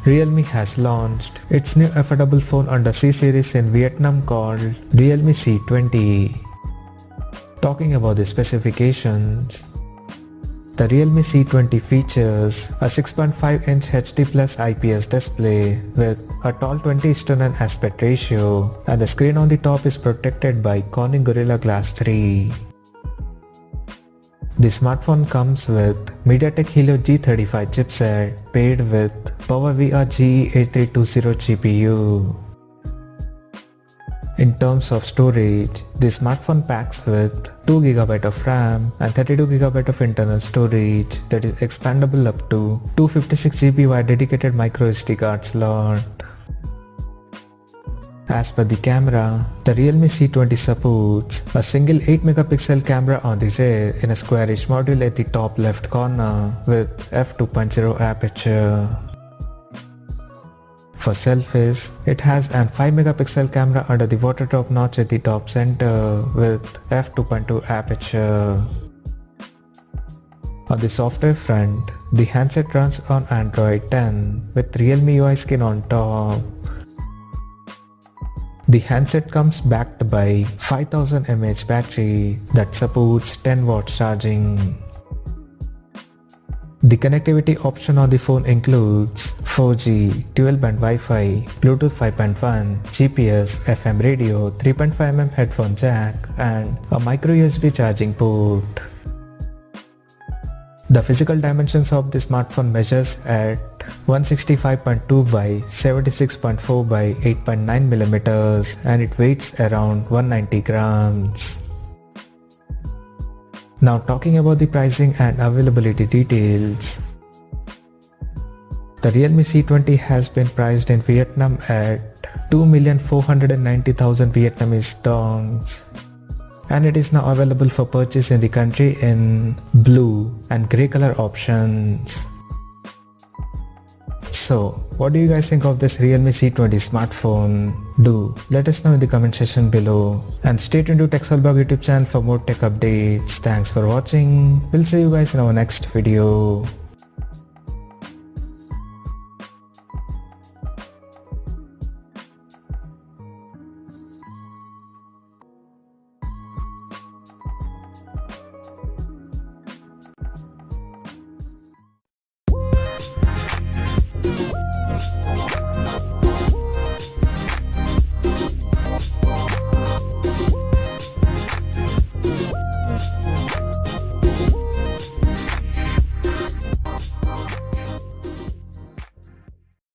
Realme has launched its new affordable phone under C series in Vietnam called Realme C20. Talking about the specifications, the Realme C20 features a 6.5-inch HD Plus IPS display with a tall 20:9 aspect ratio, and the screen on the top is protected by Corning Gorilla Glass 3. The smartphone comes with MediaTek Helio G35 chipset paired with PowerVR GE8320 GPU. In terms of storage, the smartphone packs with 2GB of RAM and 32GB of internal storage that is expandable up to 256GB via dedicated microSD card slot. As per the camera, the Realme C20 supports a single 8MP camera on the rear in a squarish module at the top left corner with f2.0 aperture. For selfies, it has an 5MP camera under the water drop notch at the top center with f2.2 aperture. On the software front, the handset runs on Android 10 with Realme UI skin on top. The handset comes backed by 5000 mAh battery that supports 10W charging. The connectivity option on the phone includes 4G, dual-band Wi-Fi, Bluetooth 5.1, GPS, FM radio, 3.5mm headphone jack, and a micro USB charging port. The physical dimensions of the smartphone measures at 165.2 by 76.4 by 8.9mm and it weighs around 190 grams. Now talking about the pricing and availability details. The Realme C20 has been priced in Vietnam at 2,490,000 Vietnamese dongs, and it is now available for purchase in the country in blue and grey color options. So, what do you guys think of this Realme C20 smartphone? Do let us know in the comment section below, and stay tuned to TechSolveblog YouTube channel for more tech updates. Thanks for watching. We'll see you guys in our next video.